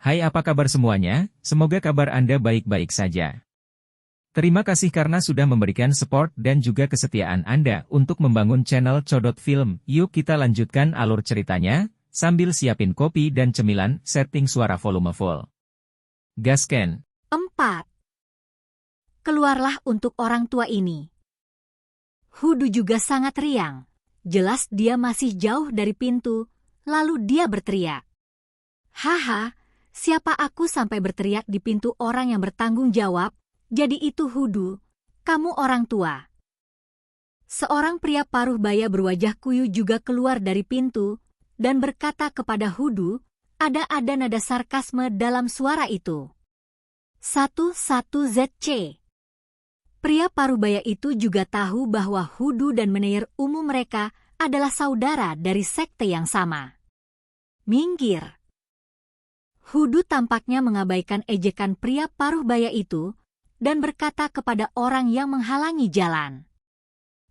Hai, apa kabar semuanya? Semoga kabar Anda baik-baik saja. Terima kasih karena sudah memberikan support dan juga kesetiaan Anda untuk membangun channel Codot Film. Yuk kita lanjutkan alur ceritanya, sambil siapin kopi dan cemilan, setting suara volume full. Gasken. 4. Keluarlah untuk orang tua ini. Hudu juga sangat riang. Jelas dia masih jauh dari pintu, lalu dia berteriak. Haha, siapa aku sampai berteriak di pintu orang yang bertanggung jawab? Jadi itu Hudu, kamu orang tua. Seorang pria paruh baya berwajah kuyu juga keluar dari pintu dan berkata kepada Hudu, ada nada sarkasme dalam suara itu. 11ZC. Pria paruh-baya itu juga tahu bahwa Hudu dan Meneir umum mereka adalah saudara dari sekte yang sama. Minggir. Hudu tampaknya mengabaikan ejekan pria paruh-baya itu dan berkata kepada orang yang menghalangi jalan.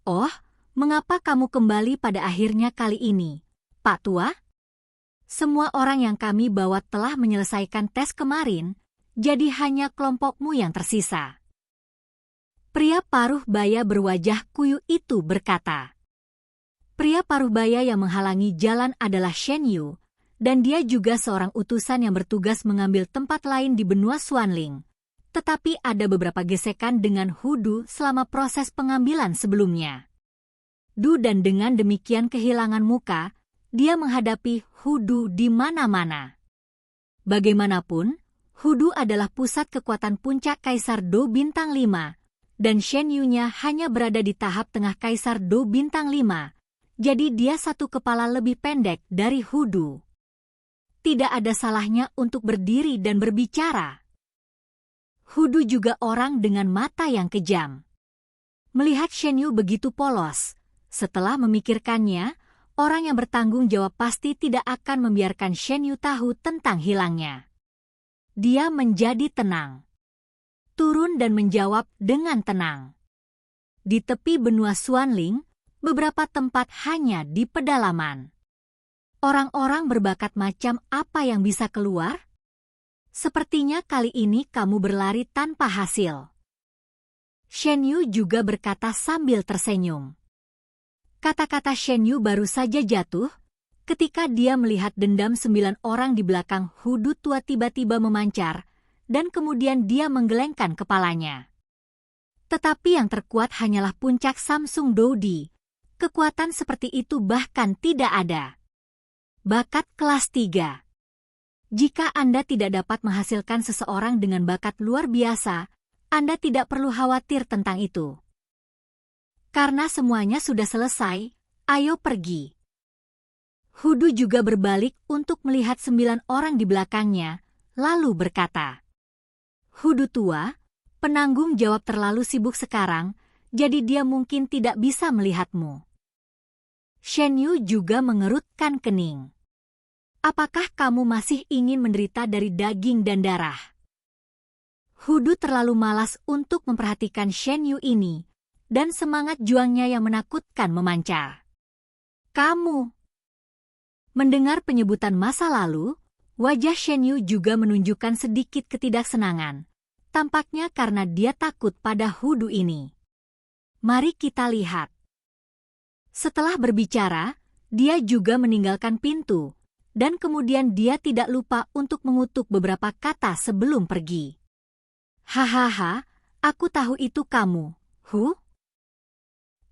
Oh, mengapa kamu kembali pada akhirnya kali ini, Pak Tua? Semua orang yang kami bawa telah menyelesaikan tes kemarin, jadi hanya kelompokmu yang tersisa. Pria paruh baya berwajah kuyu itu berkata. Pria paruh baya yang menghalangi jalan adalah Shen Yu, dan dia juga seorang utusan yang bertugas mengambil tempat lain di benua Xuanling. Tetapi ada beberapa gesekan dengan Hudu selama proses pengambilan sebelumnya. Dan dengan demikian kehilangan muka, dia menghadapi Hudu di mana-mana. Bagaimanapun, Hudu adalah pusat kekuatan puncak Kaisar Do Bintang 5, dan Shen Yu-nya hanya berada di tahap tengah Kaisar Do Bintang 5, jadi dia satu kepala lebih pendek dari Hudu. Tidak ada salahnya untuk berdiri dan berbicara. Hudu juga orang dengan mata yang kejam. Melihat Shen Yu begitu polos, setelah memikirkannya, orang yang bertanggung jawab pasti tidak akan membiarkan Shen Yu tahu tentang hilangnya. Dia menjadi tenang. Turun dan menjawab dengan tenang. Di tepi benua Xuanling, beberapa tempat hanya di pedalaman. Orang-orang berbakat macam apa yang bisa keluar? Sepertinya kali ini kamu berlari tanpa hasil. Shen Yu juga berkata sambil tersenyum. Kata-kata Shen Yu baru saja jatuh, ketika dia melihat dendam 9 orang di belakang Hudu tua tiba-tiba memancar, dan kemudian dia menggelengkan kepalanya. Tetapi yang terkuat hanyalah puncak Samsung Dodi. Kekuatan seperti itu bahkan tidak ada. Bakat kelas 3. Jika Anda tidak dapat menghasilkan seseorang dengan bakat luar biasa, Anda tidak perlu khawatir tentang itu. Karena semuanya sudah selesai, ayo pergi. Hudu juga berbalik untuk melihat 9 orang di belakangnya, lalu berkata, Hudu tua, penanggung jawab terlalu sibuk sekarang, jadi dia mungkin tidak bisa melihatmu. Shen Yu juga mengerutkan kening. Apakah kamu masih ingin menderita dari daging dan darah? Hudu terlalu malas untuk memperhatikan Shen Yu ini, dan semangat juangnya yang menakutkan memancar. Kamu. Mendengar penyebutan masa lalu, wajah Shen Yu juga menunjukkan sedikit ketidaksenangan, tampaknya karena dia takut pada Hudu ini. Mari kita lihat. Setelah berbicara, dia juga meninggalkan pintu, dan kemudian dia tidak lupa untuk mengutuk beberapa kata sebelum pergi. Hahaha, aku tahu itu kamu, Hu.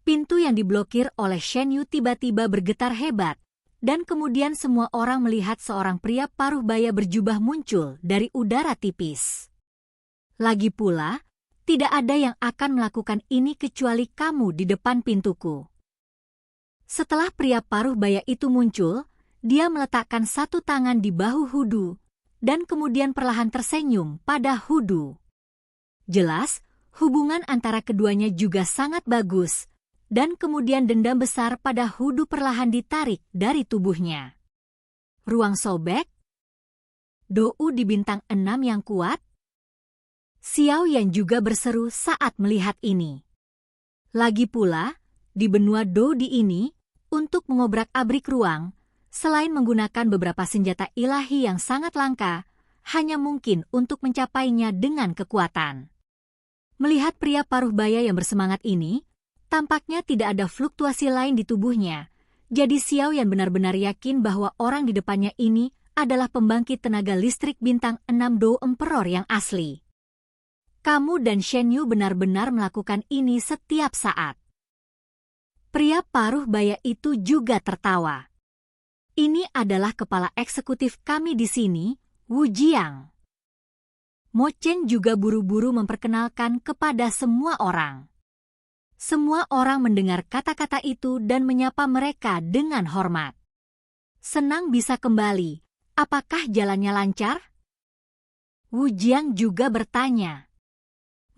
Pintu yang diblokir oleh Shen Yu tiba-tiba bergetar hebat, dan kemudian semua orang melihat seorang pria paruh baya berjubah muncul dari udara tipis. Lagi pula, tidak ada yang akan melakukan ini kecuali kamu di depan pintuku. Setelah pria paruh baya itu muncul, dia meletakkan satu tangan di bahu Hudu, dan kemudian perlahan tersenyum pada Hudu. Jelas, hubungan antara keduanya juga sangat bagus, dan kemudian dendam besar pada Hudu perlahan ditarik dari tubuhnya. Ruang sobek? Dou di bintang 6 yang kuat? Xiao Yan juga berseru saat melihat ini. Lagi pula, di benua Dou ini, untuk mengobrak-abrik ruang, selain menggunakan beberapa senjata ilahi yang sangat langka, hanya mungkin untuk mencapainya dengan kekuatan. Melihat pria paruh baya yang bersemangat ini, tampaknya tidak ada fluktuasi lain di tubuhnya. Jadi Xiaoyan benar-benar yakin bahwa orang di depannya ini adalah pembangkit tenaga listrik bintang 6 Do Emperor yang asli. Kamu dan Shen Yu benar-benar melakukan ini setiap saat. Pria paruh baya itu juga tertawa. Ini adalah kepala eksekutif kami di sini, Wu Jiang. Mo Chen juga buru-buru memperkenalkan kepada semua orang. Semua orang mendengar kata-kata itu dan menyapa mereka dengan hormat. Senang bisa kembali. Apakah jalannya lancar? Wu Jiang juga bertanya.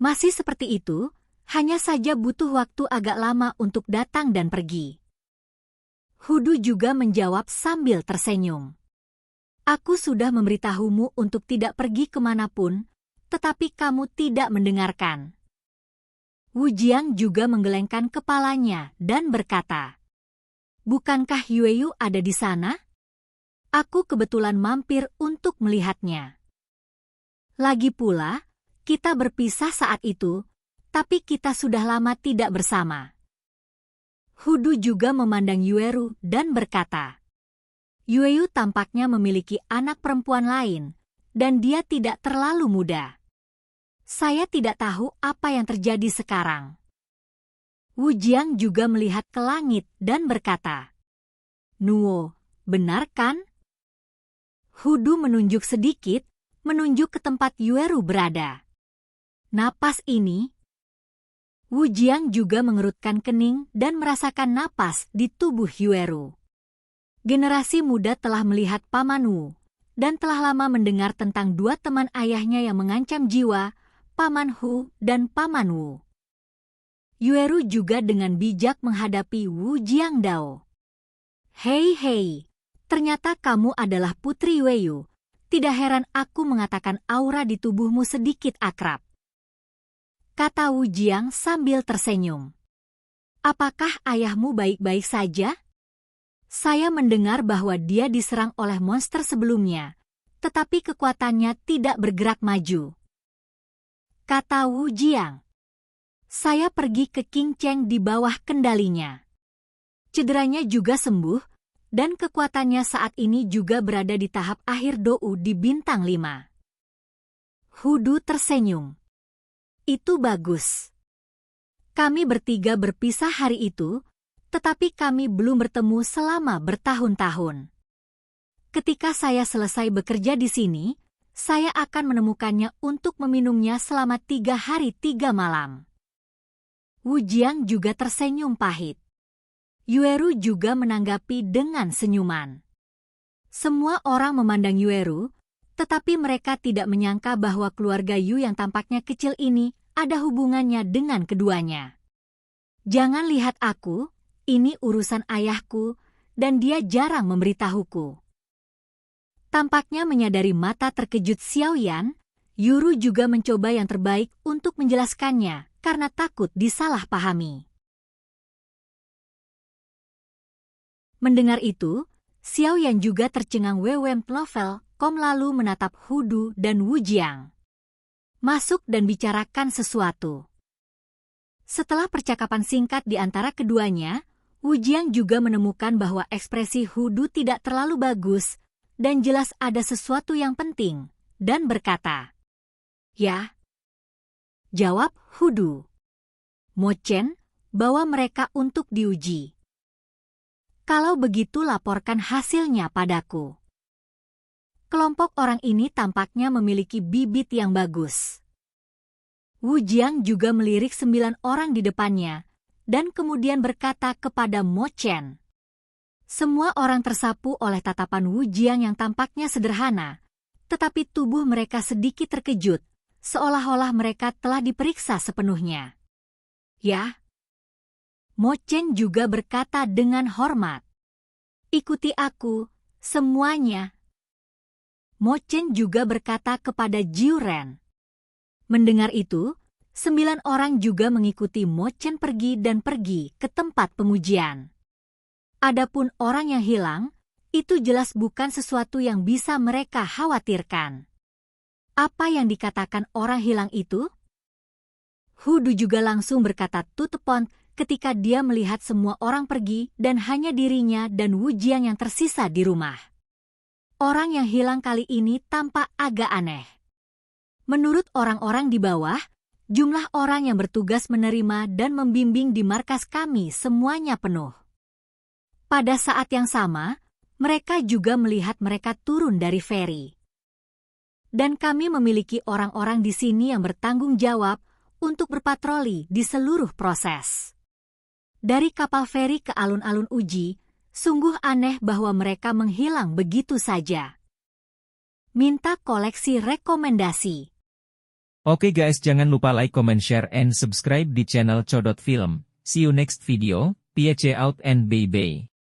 Masih seperti itu, hanya saja butuh waktu agak lama untuk datang dan pergi. Hudu juga menjawab sambil tersenyum. Aku sudah memberitahumu untuk tidak pergi kemanapun, tetapi kamu tidak mendengarkan. Wu Jiang juga menggelengkan kepalanya dan berkata, bukankah Yueyu ada di sana? Aku kebetulan mampir untuk melihatnya. Lagi pula, kita berpisah saat itu, tapi kita sudah lama tidak bersama. Hudu juga memandang Yueru dan berkata, Yueyu tampaknya memiliki anak perempuan lain, dan dia tidak terlalu muda. Saya tidak tahu apa yang terjadi sekarang. Wu Jiang juga melihat ke langit dan berkata, Nuo, benar kan? Hudu menunjuk sedikit, menunjuk ke tempat Yueru berada. Napas ini? Wu Jiang juga mengerutkan kening dan merasakan napas di tubuh Yueru. Generasi muda telah melihat Paman Wu, dan telah lama mendengar tentang dua teman ayahnya yang mengancam jiwa, Paman Hu dan Paman Wu. Yueru juga dengan bijak menghadapi Wu Jiangdao. Hei, ternyata kamu adalah Putri Yueyu. Tidak heran aku mengatakan aura di tubuhmu sedikit akrab. Kata Wu Jiang sambil tersenyum. Apakah ayahmu baik-baik saja? Saya mendengar bahwa dia diserang oleh monster sebelumnya, tetapi kekuatannya tidak bergerak maju. Kata Wu Jiang. Saya pergi ke King Cheng di bawah kendalinya. Cederanya juga sembuh, dan kekuatannya saat ini juga berada di tahap akhir Dou di bintang 5. Hudu tersenyum. Itu bagus. Kami bertiga berpisah hari itu, tetapi kami belum bertemu selama bertahun-tahun. Ketika saya selesai bekerja di sini, saya akan menemukannya untuk meminumnya selama 3 hari 3 malam. Wu Jiang juga tersenyum pahit. Yueru juga menanggapi dengan senyuman. Semua orang memandang Yueru, tetapi mereka tidak menyangka bahwa keluarga Yu yang tampaknya kecil ini ada hubungannya dengan keduanya. Jangan lihat aku, ini urusan ayahku, dan dia jarang memberitahuku. Tampaknya menyadari mata terkejut Xiaoyan, Yuru juga mencoba yang terbaik untuk menjelaskannya karena takut disalahpahami. Mendengar itu, Xiaoyan juga tercengang Wewem Novel, lalu menatap Hudu dan Wu Jiang. Masuk dan bicarakan sesuatu. Setelah percakapan singkat di antara keduanya, Wu Jiang juga menemukan bahwa ekspresi Hudu tidak terlalu bagus dan jelas ada sesuatu yang penting, dan berkata, Ya. Jawab Hudu. Mo Chen, bawa mereka untuk diuji. Kalau begitu laporkan hasilnya padaku. Kelompok orang ini tampaknya memiliki bibit yang bagus. Wu Jiang juga melirik 9 orang di depannya, dan kemudian berkata kepada Mo Chen. Semua orang tersapu oleh tatapan Wu Jiang yang tampaknya sederhana, tetapi tubuh mereka sedikit terkejut, seolah-olah mereka telah diperiksa sepenuhnya. Ya. Mo Chen juga berkata dengan hormat. Ikuti aku, semuanya. Mo Chen juga berkata kepada Jiu Ren. Mendengar itu, 9 orang juga mengikuti Mo Chen pergi ke tempat pengujian. Adapun orang yang hilang, itu jelas bukan sesuatu yang bisa mereka khawatirkan. Apa yang dikatakan orang hilang itu? Hudu juga langsung berkata tutepon ketika dia melihat semua orang pergi dan hanya dirinya dan Wujiang yang tersisa di rumah. Orang yang hilang kali ini tampak agak aneh. Menurut orang-orang di bawah, jumlah orang yang bertugas menerima dan membimbing di markas kami semuanya penuh. Pada saat yang sama, mereka juga melihat mereka turun dari feri. Dan kami memiliki orang-orang di sini yang bertanggung jawab untuk berpatroli di seluruh proses. Dari kapal feri ke alun-alun Uji, sungguh aneh bahwa mereka menghilang begitu saja. Minta koleksi rekomendasi. Oke guys, jangan lupa like, comment, share, and subscribe di channel Codot Film. See you next video, peace out and bye-bye.